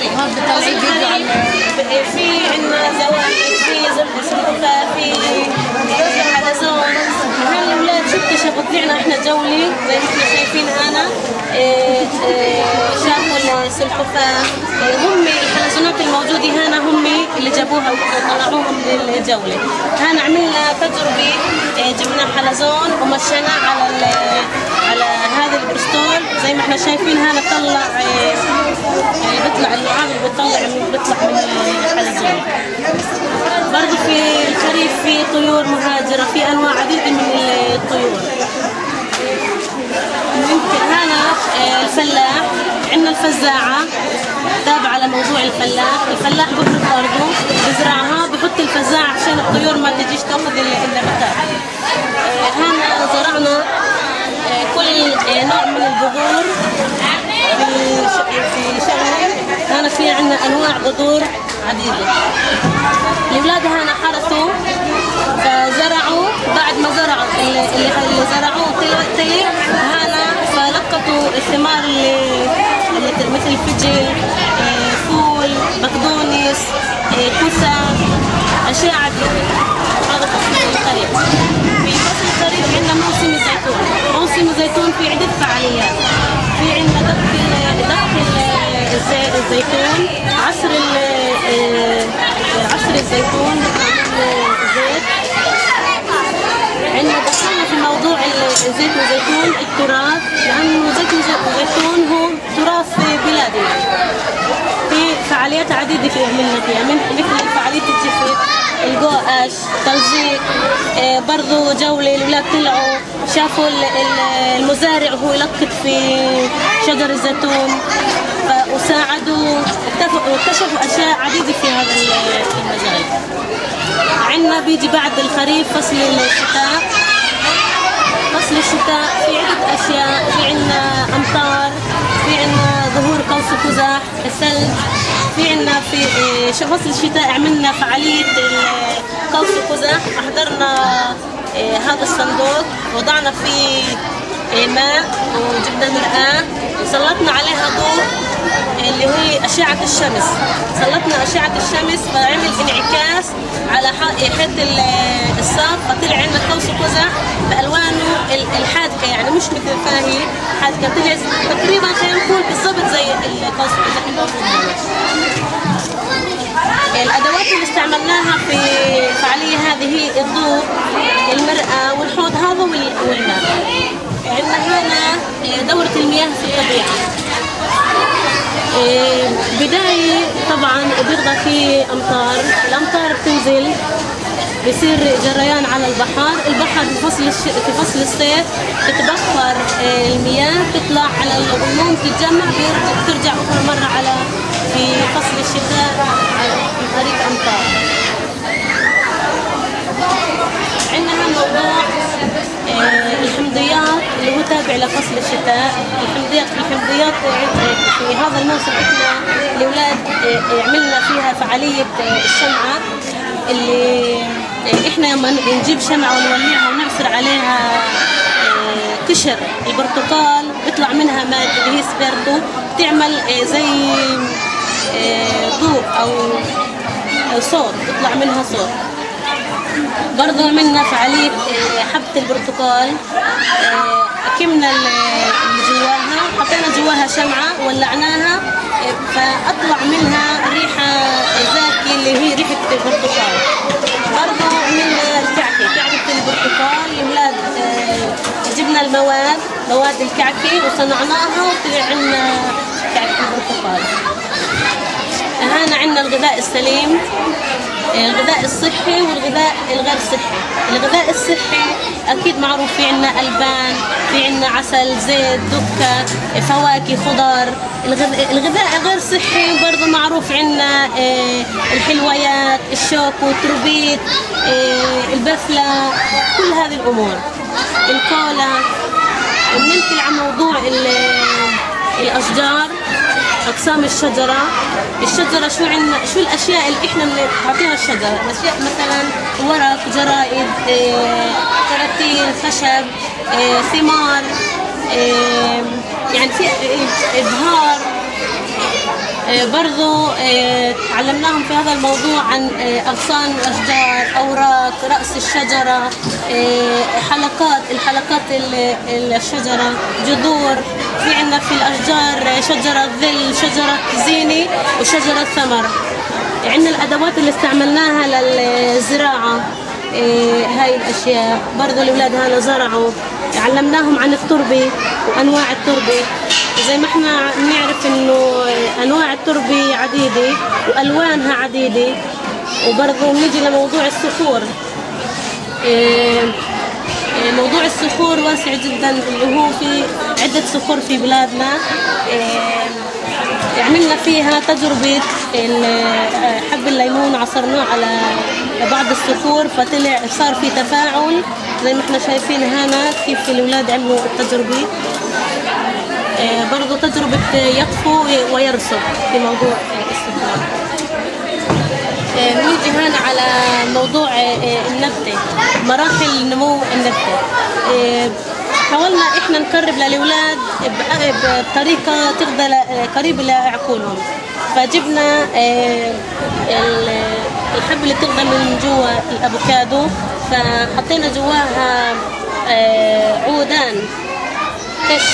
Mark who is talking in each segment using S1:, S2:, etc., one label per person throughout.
S1: الخريف. في عندنا زواحف، في سلحفاة، في حلزون. هاي الأولاد شفتوا طلعنا احنا جولة زي ما احنا شايفين هنا. شافوا السلحفاة. هم الحلزونات الموجودة هنا هم اللي جابوها وطلعوهم للجولة. هنا عملنا تجربة، جبنا حلزون ومشينا على هذا البرستول زي ما احنا شايفين. هنا طلع اللي بيطلع اللعاب اللي بيطلع من الحلزون. برضه في الخريف في طيور مهاجرة، في أنواع عديدة من الطيور. هنا الفلاح، عندنا الفزاعة تابعة لموضوع الفلاح. الفلاح بفرق أرضه بزرعها، بحط الفزاعة عشان الطيور ما تجيش تاخذ النباتات. هنا زرعنا كل نوع من البذور في شغله. هنا في عندنا أنواع بذور عديدة. الأولاد هنا حرثوا فزرعوا، بعد ما زرعوا اللي زرعوه طلع هنا فلقطوا الثمار اللي مثل الفجل، فول، بقدونس، كوسة، أشياء عديدة. هذا فصل الخريف. في فصل الخريف عندنا موسم الزيتون. موسم الزيتون في عدة فعاليات. في عندنا دق الزيتون، عصر الزيتون، الزيت. عندنا دخلنا في موضوع الزيت والزيتون التراث، لأنه زيت الزيتون هو تراث بلادنا. في فعاليات عديدة عملنا فيها، مثل فعالية الجفت، القواش، تلزيق. برضو جولة الأولاد طلعوا شافوا المزارع وهو يلقط في شجر الزيتون وساعدوا واكتشفوا أشياء عديدة في هذا المجال. عندنا بيجي بعد الخريف فصل الشتاء. فصل الشتاء في عدة أشياء، في عندنا أمطار، في عندنا ظهور قوس قزح، الثلج. في عندنا في فصل الشتاء عملنا فعالية قوس قزح. أحضرنا هذا الصندوق، وضعنا فيه ماء وجبنا مرآة وسلطنا عليها ضوء اللي هي أشعة الشمس. سلطنا أشعة الشمس فعمل انعكاس على حيط الصاف، فطلع عندنا قوس قزح بألوانه الحادقة، يعني مش مثل فاهي حادقة، طلع تقريبا خلينا نقول بالضبط زي القوس قزح الموجود هنا. الأدوات اللي استعملناها في الفعالية هذه هي الضوء، المرآة، والحوض هذا والماء. عندنا هنا دورة المياه في الطبيعة. بداية طبعا بيرضى في أمطار، الأمطار بتنزل بصير جريان على البحر في فصل الصيف تتبخر المياه، تطلع على الغيوم، تتجمع، بترجع أخرى مرة على في فصل الشتاء عن طريق أمطار. عندنا موضوع الحمضيات اللي هو تابع لفصل الشتاء. الحمضيات في هذا الموسم احنا الاولاد عملنا فيها فعاليه الشمعه، اللي احنا لما نجيب شمعه ونولعها ونعصر عليها قشر البرتقال بيطلع منها ماده اللي هي سبيرتو، بتعمل زي ضوء او صوت، بيطلع منها صوت. برضه عملنا فعالية حبة البرتقال، أكمنا اللي جواها، حطينا جواها شمعة ولعناها فأطلع منها ريحة زاكية اللي هي ريحة البرتقال. برضه عملنا كعكة البرتقال. الأولاد جبنا مواد الكعكة وصنعناها وطلع عنا كعكة البرتقال. هنا عندنا الغذاء السليم، الغذاء الصحي والغذاء الغير صحي. الغذاء الصحي اكيد معروف، في عندنا البان، في عندنا عسل، زيت، دكه، فواكه، خضار. الغذاء الغير صحي برضه معروف، عندنا الحلويات، الشوكو، التروبيت، البفله، كل هذه الامور، الكولا. بننقل عن موضوع الاشجار، اقسام الشجره. شو الاشياء اللي احنا بنعطيها الشجره؟ الاشياء مثلا ورق، جرائد، كراتين، خشب، ثمار، يعني في ابهار، برضو علمناهم في هذا الموضوع عن أغصان الأشجار، أوراق رأس الشجرة، الحلقات الشجرة، جذور. في عندنا في الأشجار شجرة ظل، شجرة زينة، وشجرة ثمر. عندنا الأدوات اللي استعملناها للزراعة، هاي الأشياء. برضو الأولاد هنا زرعوا، علمناهم عن التربة وأنواع التربة. زي ما احنا بنعرف انه انواع التربة عديدة والوانها عديدة. وبرضه بنيجي لموضوع الصخور. موضوع الصخور واسع جدا، اللي هو في عدة صخور في بلادنا. عملنا فيها تجربة حب الليمون، عصرناه على بعض الصخور فطلع صار في تفاعل زي ما احنا شايفين هنا كيف الأولاد عملوا التجربة. برضو تجربة يطفو ويرسب في موضوع الصخور. نيجي هنا على موضوع النبتة، مراحل نمو النبتة. حاولنا احنا نقرب للأولاد بطريقة تقدر قريبة لعقولهم. فجبنا الحب اللي بتقدر من جوا الأفوكادو، فحطينا جواها عودان كش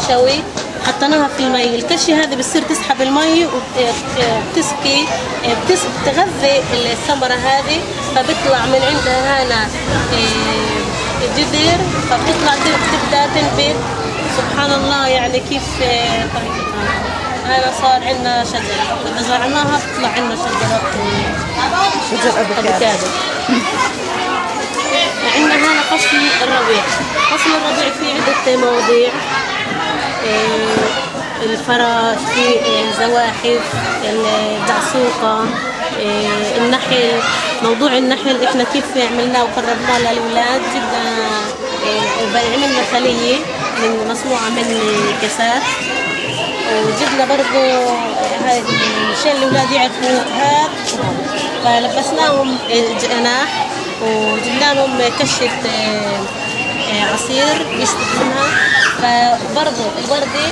S1: شوي، حطيناها في المي. الكش هذه بتصير تسحب المي وبتسقي، بتغذي الثمرة هذه، فبيطلع من عندها هنا جذر، فبتطلع تبدأ تنبت. سبحان الله يعني كيف طريقتها. هنا صار عندنا شجرة، إذا زرعناها بتطلع عندنا شجر أفوكادو. عندنا هنا فصل الربيع. فصل الربيع فيه عدة مواضيع، الفراشة، في زواحف، الدعسوقة، النحل. موضوع النحل احنا كيف عملناه وقربناه للأولاد. عملنا خلية مصنوعة من كاسات، وجبنا برضو هاي الشيء اللي الأولاد يعرفوا هذا، فلبسناهم جناح وجبنا لهم كشة عصير يشرب منها. فبرضو الوردي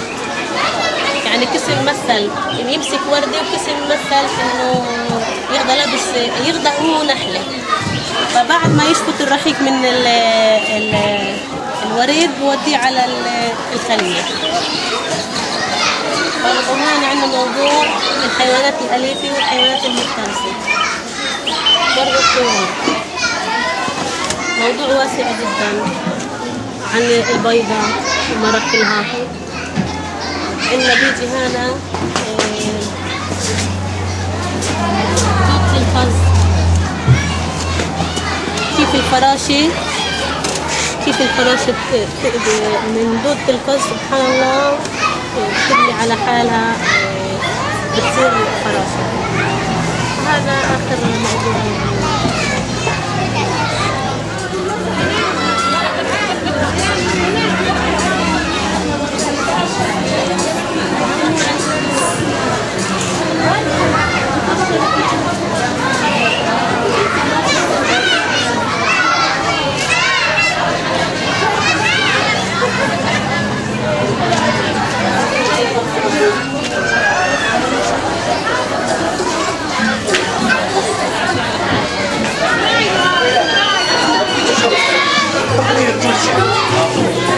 S1: يعني كسر مثل، يمسك وردي وكسر مثل انه يقدر لابس، يقدر هو نحله. فبعد ما يشفط الرحيق من الوريد بوديه على الخلية. برضو هنا عندنا موضوع الحيوانات الأليفة والحيوانات المفترسة. برضو الطيور موضوع واسع جدا، عن البيضة ومراحلها. عندنا بيجي هنا دودة الفز، كيف الفراشة من دودة الفز سبحان الله بتبني على حالها، بتصير فراشة. هذا آخر موضوع.
S2: Thank you.